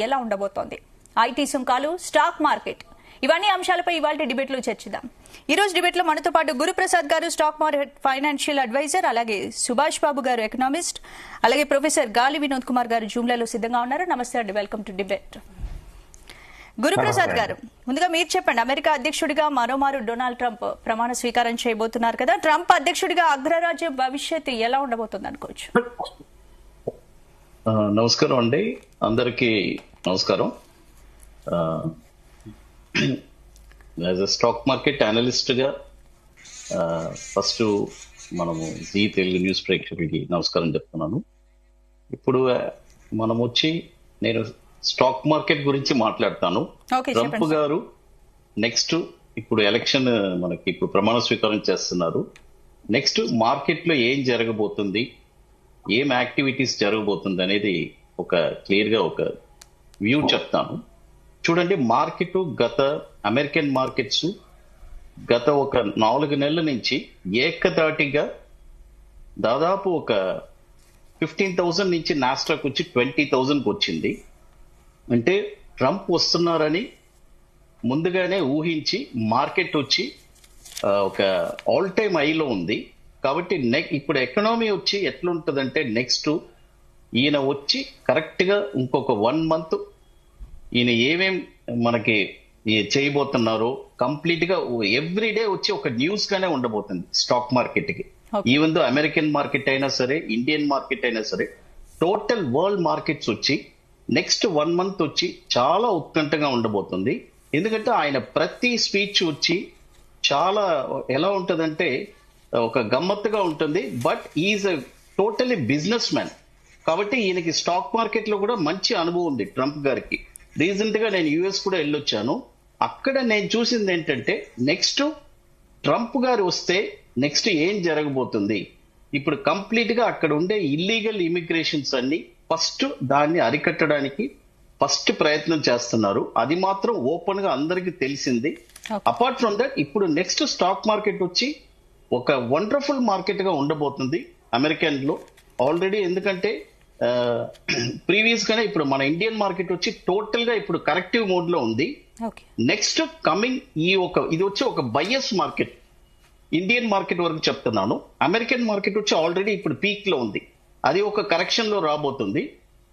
ఎలా ఉండబోతోంది? ఐటీ సుంకాలు, స్టాక్ మార్కెట్, ఇవన్నీ అంశాలపై ఇవాళ డిబేట్లో చర్చిద్దాం. ఈ రోజు డిబేట్లో మనతో పాటు గురుప్రసాద్ గారు, స్టాక్ మార్కెట్ ఫైనాన్షియల్ అడ్వైజర్, అలాగే సుభాష్ బాబు గారు, ఎకనామిస్ట్, అలాగే ప్రొఫెసర్ గాలి వినోద్ కుమార్ గారు జూమ్లలో సిద్ధంగా ఉన్నారు. నమస్తే అండి, వెల్కమ్ టు డిబేట్. గురుప్రసాద్ గారు, ముందుగా మీరు చెప్పండి. అమెరికా అధ్యక్షుడిగా మరోమారు డొనాల్డ్ ట్రంప్ ప్రమాణ స్వీకారం చేయబోతున్నారు కదా. ట్రంప్ అధ్యక్షుడిగా అగ్రరాజ్య భవిష్యత్తు ఎలా ఉండబోతుంది అనుకోవచ్చు? నమస్కారం అండి, అందరికీ నమస్కారం. As a stock market analyst గా ఫస్ట్ మనము జీ తెలుగు న్యూస్ ప్రేక్షకులకి నమస్కారం చెప్తున్నాను. ఇప్పుడు మనం వచ్చి నేను స్టాక్ మార్కెట్ గురించి మాట్లాడతాను. ట్రంప్ గారు నెక్స్ట్ ఇప్పుడు ఎలక్షన్ మనకి ఇప్పుడు ప్రమాణ స్వీకారం చేస్తున్నారు. నెక్స్ట్ మార్కెట్ లో ఏం జరగబోతుంది, ఏం యాక్టివిటీస్ జరగబోతుంది అనేది ఒక క్లియర్ గా ఒక వ్యూ చెప్తాను. చూడండి, మార్కెట్ అమెరికన్ మార్కెట్స్ గత ఒక 4 నెలల నుంచి ఏకదాటిగా దాదాపు ఒక 15,000 నుంచి నాస్డాక్ వచ్చి 20,000కి వచ్చింది. అంటే ట్రంప్ వస్తున్నారని ముందుగానే ఊహించి మార్కెట్ వచ్చి ఒక ఆల్ టైమ్ హైలో ఉంది. కాబట్టి ఇప్పుడు ఎకనామీ వచ్చి ఎట్లుంటదంటే నెక్స్ట్ ఈయన వచ్చి కరెక్ట్ గా ఇంకొక 1 మంత్ ఈయన ఏమేం మనకి చేయబోతున్నారో కంప్లీట్ గా ఎవ్రీడే వచ్చి ఒక న్యూస్ గానే ఉండబోతుంది స్టాక్ మార్కెట్ కి. ఈవెన్ దో అమెరికన్ మార్కెట్ అయినా సరే, ఇండియన్ మార్కెట్ అయినా సరే, టోటల్ వరల్డ్ మార్కెట్స్ వచ్చి నెక్స్ట్ 1 మంత్ వచ్చి చాలా ఉత్కంఠగా ఉండబోతుంది. ఎందుకంటే ఆయన ప్రతి స్పీచ్ వచ్చి చాలా ఎలా ఉంటదంటే ఒక గమ్మత్తుగా ఉంటుంది. But is totally business man. కాబట్టి ఈయనకి స్టాక్ మార్కెట్ లో కూడా మంచి అనుభవం ఉంది ట్రంప్ గారికి. రీసెంట్ గా నేను యుఎస్ కూడా వెళ్ళొచ్చాను. అక్కడ నేను చూసింది ఏంటంటే నెక్స్ట్ ట్రంప్ గారు వస్తే నెక్స్ట్ ఏం జరగబోతుంది. ఇప్పుడు కంప్లీట్ గా అక్కడ ఉండే ఇల్లీగల్ ఇమిగ్రేషన్స్ అన్ని ఫస్ట్ దాన్ని అరికట్టడానికి ఫస్ట్ ప్రయత్నం చేస్తున్నారు. అది మాత్రం ఓపెన్ గా అందరికి తెలిసింది. అపార్ట్ ఫ్రమ్ దట్ ఇప్పుడు నెక్స్ట్ స్టాక్ మార్కెట్ వచ్చి ఒక వండర్ఫుల్ మార్కెట్ గా ఉండబోతుంది అమెరికన్ లో ఆల్రెడీ. ఎందుకంటే ప్రీవియస్ గానే ఇప్పుడు మన ఇండియన్ మార్కెట్ వచ్చి టోటల్ గా ఇప్పుడు కరెక్టివ్ మోడ్ లో ఉంది. నెక్స్ట్ కమింగ్ ఇది వచ్చి ఒక బయస్ మార్కెట్. ఇండియన్ మార్కెట్ వరకు చెప్తున్నాను. అమెరికన్ మార్కెట్ వచ్చి ఆల్రెడీ ఇప్పుడు పీక్ లో ఉంది. అది ఒక కరెక్షన్ లో రాబోతుంది.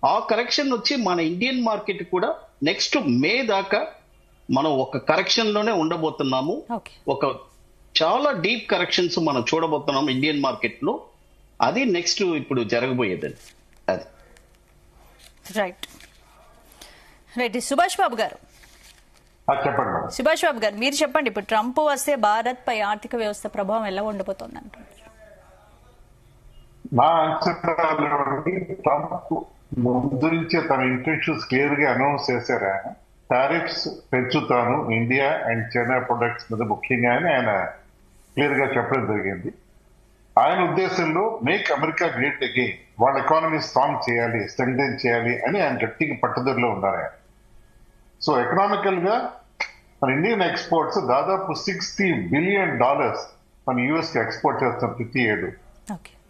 ఆ కరెక్షన్ వచ్చి మన ఇండియన్ మార్కెట్ కూడా నెక్స్ట్ మే దాకా మనం ఒక కరెక్షన్ లోనే ఉండబోతున్నాము. ఒక చాలా డీప్ కరెక్షన్స్ మనం చూడబోతున్నాము ఇండియన్ మార్కెట్ లో. అది నెక్స్ట్ ఇప్పుడు జరగబోయేది. అది రైట్. సుభాష్ బాబు గారు, చెప్పండి. సుభాష్ బాబు గారు, మీరు చెప్పండి. ఇప్పుడు ట్రంప్ వస్తే భారత్ పై ఆర్థిక వ్యవస్థ ప్రభావం ఎలా ఉండబోతోంది అంటారు? నా అంచనాలు ట్రంప్ ముందు నుంచే తన ఇంటెన్షన్స్ క్లియర్ గా అనౌన్స్ చేశారు. ఆయన టారిఫ్స్ పెంచుతాను ఇండియా అండ్ చైనా ప్రొడక్ట్స్ మీద ముఖ్యంగా అని ఆయన క్లియర్ గా చెప్పడం జరిగింది. ఆయన ఉద్దేశంలో మేక్ అమెరికా గ్రేట్ అగైన్, వాళ్ళ ఎకానమీ స్ట్రాంగ్ చేయాలి, స్ట్రెంగ్థెన్ చేయాలి అని ఆయన గట్టిగా పట్టుదలలో ఉన్నారు ఆయన. సో ఎకనామికల్ గా మన ఇండియన్ ఎక్స్పోర్ట్స్ దాదాపు $60 బిలియన్ మన యుఎస్ కి ఎక్స్పోర్ట్ చేస్తాం ప్రతి ఏడు.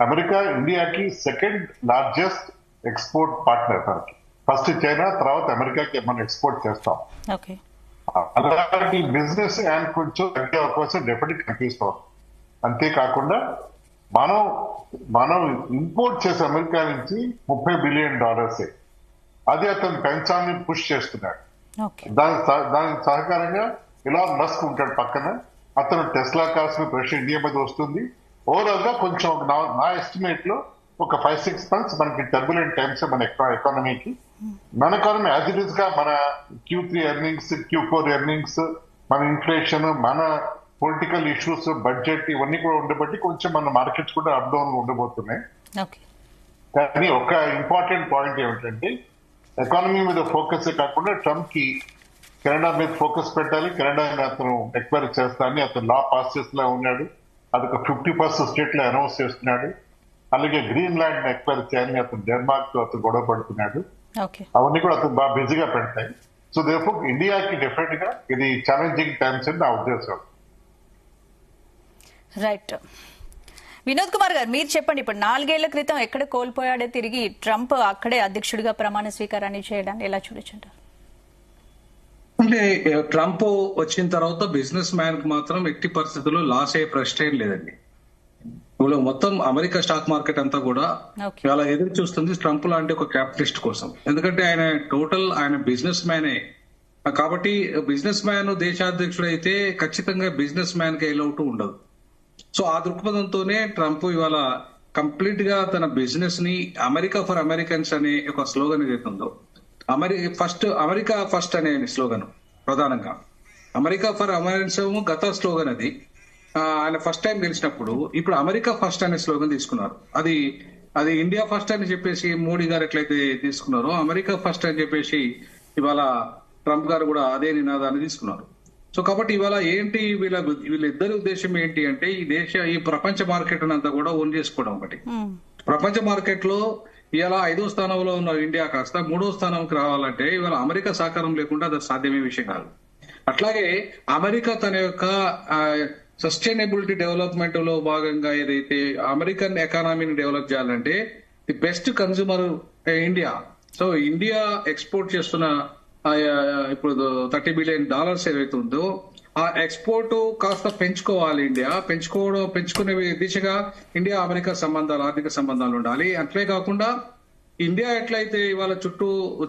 అమెరికా ఇండియాకి సెకండ్ లార్జెస్ట్ ఎక్స్పోర్ట్ పార్ట్నర్. మనకి ఫస్ట్ చైనా, తర్వాత అమెరికాకి మనం ఎక్స్పోర్ట్ చేస్తాం. అలాంటి బిజినెస్ ఆయన కొంచెం తగ్గే అవకాశం డెఫినెట్ కనిపిస్తాం. అంతేకాకుండా మనం ఇంపోర్ట్ చేసే అమెరికా నుంచి $30 బిలియన్ అది అతను పెంచాలని పుష్ చేస్తున్నాడు. దానికి సహకారంగా ఇలాన్ మస్క్ ఉంటాడు పక్కన. అతను టెస్లా కార్స్ మీద ప్రెషర్ ఇండియా మీద వస్తుంది. ఓవరాల్ గా కొంచెం నా ఎస్టిమేట్ లో ఒక 5-6 మంత్స్ మనకి టర్బులెంట్ టైమ్స్ మన ఎకానమీకి. మన ఎకానమీ యాజ్ ఇట్ ఈస్ గా మన Q3 ఎర్నింగ్స్, Q4 ఎర్నింగ్స్, మన ఇన్ఫ్లేషన్, మన పొలిటికల్ ఇష్యూస్, బడ్జెట్ ఇవన్నీ కూడా ఉండబట్టి కొంచెం మన మార్కెట్స్ కూడా అప్ డౌన్ ఉండబోతున్నాయి. కానీ ఒక ఇంపార్టెంట్ పాయింట్ ఏమిటంటే ఎకానమీ మీద ఫోకస్ కాకుండా ట్రంప్ కి కెనడా మీద ఫోకస్ పెట్టాలి. కెనడా అతను ఎక్వైర్ చేస్తానని అతను లా పాస్ చేస్తూ ఉన్నాడు. అదొక 50% స్టేట్ లో అనౌన్స్ చేస్తున్నాడు. అలాగే గ్రీన్ ల్యాండ్ ఎక్వైర్ చేయాలని అతను డెన్మార్క్ తో అతను గొడవ పడుతున్నాడు. అవన్నీ కూడా అతను బాగా బిజీగా పెడతాయి. సో దేర్ఫోర్ ఇండియాకి డెఫినెట్ గా ఇది ఛాలెంజింగ్ టైమ్స్ అని నా ఉద్దేశం. రైట్. వినోద్ కుమార్ గారు, మీరు చెప్పండి, ఇప్పుడు 4 ఏళ్ల క్రితం ఎక్కడ కోల్పోయాడో తిరిగి ట్రంప్ అక్కడే అధ్యక్షుడిగా ప్రమాణ స్వీకారాన్ని చేయడాన్ని ఎలా చూడొచ్చంటారు? అంటే ట్రంప్ వచ్చిన తర్వాత బిజినెస్ మ్యాన్ కి మాత్రం ఎట్టి పరిస్థితుల్లో లాస్ అయ్యే ప్రశ్న ఏం లేదండి. ఇప్పుడు మొత్తం అమెరికా స్టాక్ మార్కెట్ అంతా కూడా చాలా ఎదురు చూస్తుంది ట్రంప్ లాంటి ఒక క్యాపిటలిస్ట్ కోసం. ఎందుకంటే ఆయన బిజినెస్ మ్యానే కాబట్టి, బిజినెస్ మ్యాన్ దేశాధ్యక్షుడు అయితే ఖచ్చితంగా బిజినెస్ మ్యాన్ కి ఎలౌట్ ఉండదు. సో ఆ దృక్పథంతోనే ట్రంప్ ఇవాళ కంప్లీట్ గా తన బిజినెస్ ని అమెరికా ఫర్ అమెరికన్స్ అనే ఒక స్లోగన్ ఏదైతుందో, అమెరికా ఫస్ట్ అనే స్లోగన్ ప్రధానంగా, అమెరికా ఫర్ అమెరికన్స్ గత స్లోగన్ అది. ఆయన ఫస్ట్ టైం గెలిచినప్పుడు ఇప్పుడు అమెరికా ఫస్ట్ అనే స్లోగన్ తీసుకున్నారు. అది ఇండియా ఫస్ట్ అని చెప్పేసి మోడీ గారు ఎట్లయితే తీసుకున్నారో, అమెరికా ఫస్ట్ అని చెప్పేసి ఇవాళ ట్రంప్ గారు కూడా అదే నినాదాన్ని తీసుకున్నారు. సో కాబట్టి ఇవాళ ఏంటి వీళ్ళిద్దరి ఉద్దేశం ఏంటి అంటే, ఈ ప్రపంచ మార్కెట్ అంతా కూడా ఓన్ చేసుకోవడం. ఒకటి, ప్రపంచ మార్కెట్ లో ఇవాళ 5వ స్థానంలో ఉన్న ఇండియా కాస్త 3వ స్థానంకి రావాలంటే ఇవాళ అమెరికా సహకారం లేకుండా అది సాధ్యమే విషయం కాదు. అట్లాగే అమెరికా తన యొక్క సస్టైనబిలిటీ డెవలప్మెంట్ లో భాగంగా ఏదైతే అమెరికన్ ఎకానమీని డెవలప్ చేయాలంటే the best consumer India. So India export చేస్తున్న ఇప్పుడు $30 బిలియన్ ఏదైతే ఉందో ఆ ఎక్స్పోర్ట్ కాస్త పెంచుకోవాలి. ఇండియా పెంచుకునే దిశగా ఇండియా అమెరికా సంబంధాలు, ఆర్థిక సంబంధాలు ఉండాలి. అట్లే కాకుండా ఇండియా ఎట్లయితే ఇవాళ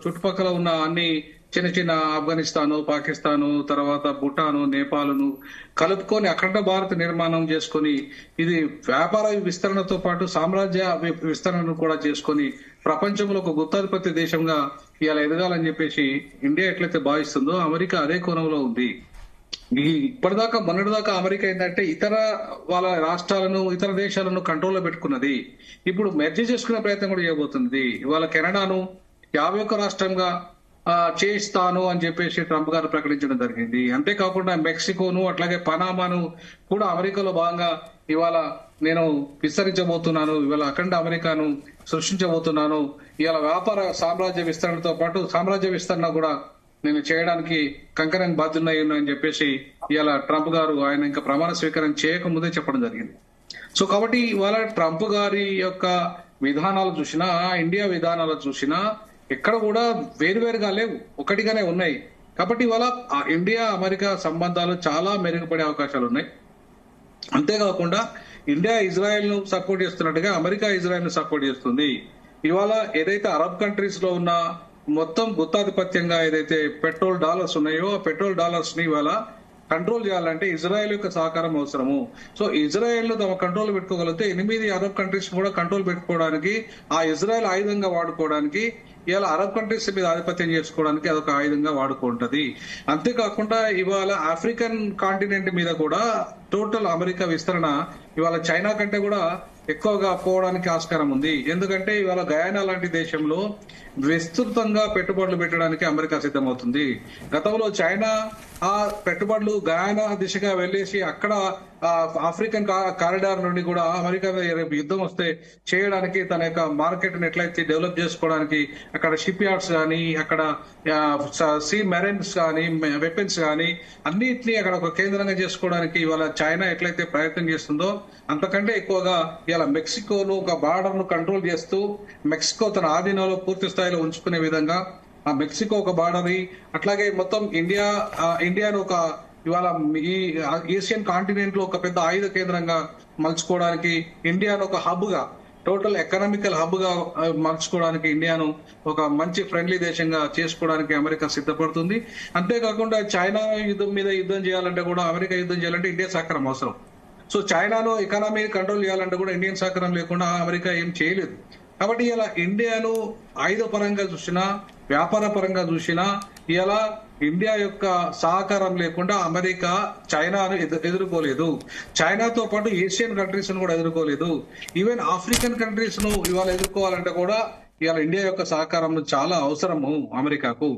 చుట్టుపక్కల ఉన్న అన్ని చిన్న ఆఫ్ఘనిస్తాను, పాకిస్తాను, తర్వాత భూటాను, నేపాల్ను కలుపుకొని అఖండ భారత్ నిర్మాణం చేసుకొని ఇది వ్యాపార విస్తరణతో పాటు సామ్రాజ్య విస్తరణను కూడా చేసుకొని ప్రపంచంలో ఒక గుత్తాధిపత్య దేశంగా ఇవాళ ఎదగాలని చెప్పేసి ఇండియా ఎట్లయితే భావిస్తుందో అమెరికా అదే కోణంలో ఉంది. మొన్నటిదాకా అమెరికా ఏంటంటే ఇతర వాళ్ళ రాష్ట్రాలను, ఇతర దేశాలను కంట్రోల్లో పెట్టుకున్నది. ఇప్పుడు మెర్జ్ చేసుకునే ప్రయత్నం కూడా చేయబోతుంది. ఇవాళ కెనడాను 51 రాష్ట్రంగా చేయిస్తాను అని చెప్పేసి ట్రంప్ గారు ప్రకటించడం జరిగింది. అంతేకాకుండా మెక్సికోను, అట్లాగే పనామాను కూడా అమెరికాలో భాగంగా ఇవాళ నేను విస్తరించబోతున్నాను, ఇవాళ అఖండ అమెరికాను సృష్టించబోతున్నాను, ఇవాళ వ్యాపార సామ్రాజ్య విస్తరణతో పాటు సామ్రాజ్య విస్తరణ కూడా నేను చేయడానికి కంకణం బాధ్యున్నాయని చెప్పేసి ఇవాళ ట్రంప్ గారు ఆయన ఇంకా ప్రమాణ స్వీకారం చేయకముందే చెప్పడం జరిగింది. సో కాబట్టి ఇవాళ ట్రంప్ గారి యొక్క విధానాలు చూసినా, ఇండియా విధానాలు చూసినా ఎక్కడ కూడా వేరువేరుగా లేవు, ఒకటిగానే ఉన్నాయి. కాబట్టి ఇవాళ ఇండియా అమెరికా సంబంధాలు చాలా మెరుగుపడే అవకాశాలు ఉన్నాయి. అంతేకాకుండా ఇండియా ఇజ్రాయెల్ ను సపోర్ట్ చేస్తున్నట్టుగా అమెరికా ఇజ్రాయెల్ ను సపోర్ట్ చేస్తుంది. ఇవాళ ఏదైతే అరబ్ కంట్రీస్ లో ఉన్న మొత్తం గుత్తాధిపత్యంగా ఏదైతే పెట్రోల్ డాలర్స్ ఉన్నాయో ఆ పెట్రోల్ డాలర్స్ ని ఇవాళ కంట్రోల్ చేయాలంటే ఇజ్రాయెల్ యొక్క సహకారం అవసరము. సో ఇజ్రాయెల్ ను తమ కంట్రోల్ పెట్టుకోగలిగితే 8 అరబ్ కంట్రీస్ కూడా కంట్రోల్ పెట్టుకోవడానికి, ఆ ఇజ్రాయెల్ ఆయుధంగా వాడుకోవడానికి, ఇవాళ అరబ్ కంట్రీస్ మీద ఆధిపత్యం చేసుకోవడానికి అదొక ఆయుధంగా వాడుకుంటది. అంతేకాకుండా ఇవాళ ఆఫ్రికన్ కాంటినెంట్ మీద కూడా టోటల్ అమెరికా విస్తరణ ఇవాళ చైనా కంటే కూడా ఎక్కువగా పోవడానికి ఆస్కారం ఉంది. ఎందుకంటే ఇవాళ గయానా లాంటి దేశంలో విస్తృతంగా పెట్టుబడులు పెట్టడానికి అమెరికా సిద్ధమవుతుంది. గతంలో చైనా ఆ పెట్టుబడులు గయానా దిశగా వెళ్లేసి అక్కడ ఆఫ్రికన్ కారిడార్ నుండి కూడా అమెరికా యుద్ధం వస్తే చేయడానికి తన యొక్క మార్కెట్ ని ఎట్లయితే డెవలప్ చేసుకోవడానికి అక్కడ షిప్ యార్డ్స్ కానీ, అక్కడ సీ మెరైన్స్ కానీ, వెపన్స్ కానీ అన్నిటినీ అక్కడ ఒక కేంద్రంగా చేసుకోవడానికి ఇవాళ చైనా ఎట్లయితే ప్రయత్నం చేస్తుందో అంతకంటే ఎక్కువగా ఇవాళ మెక్సికోను ఒక బార్డర్ ను కంట్రోల్ చేస్తూ మెక్సికో తన ఆధీనంలో పూర్తి స్థాయిలో ఉంచుకునే విధంగా ఆ మెక్సికో ఒక బార్డర్, అట్లాగే మొత్తం ఇండియాను ఒక ఇవాళ ఈ ఏషియన్ కాంటినెంట్ లో ఒక పెద్ద ఆయుధ కేంద్రంగా మలుచుకోవడానికి, ఇండియాను ఒక హబ్ గా, టోటల్ ఎకనామికల్ హబ్ గా మార్చుకోవడానికి, ఇండియాను ఒక మంచి ఫ్రెండ్లీ దేశంగా చేసుకోవడానికి అమెరికా సిద్ధపడుతుంది. అంతేకాకుండా చైనా మీద యుద్ధం చేయాలంటే కూడా, అమెరికా యుద్ధం చేయాలంటే ఇండియా సహకారం అవసరం. సో చైనాలో ఎకానమీని కంట్రోల్ చేయాలంటే కూడా ఇండియన్ సహకారం లేకుండా అమెరికా ఏం చేయలేదు. కాబట్టి ఇలా ఇండియాను ఆయుధ పరంగా చూసినా, వ్యాపార పరంగా చూసినా ఇలా ఇండియా యొక్క సహకారం లేకుండా అమెరికా చైనాను ఎదుర్కోలేదు. చైనాతో పాటు ఏషియన్ కంట్రీస్ ను కూడా ఎదుర్కోలేదు. ఈవెన్ ఆఫ్రికన్ కంట్రీస్ ను ఇవాళ ఎదుర్కోవాలంటే కూడా ఇవాళ ఇండియా యొక్క సహకారం చాలా అవసరము అమెరికాకు.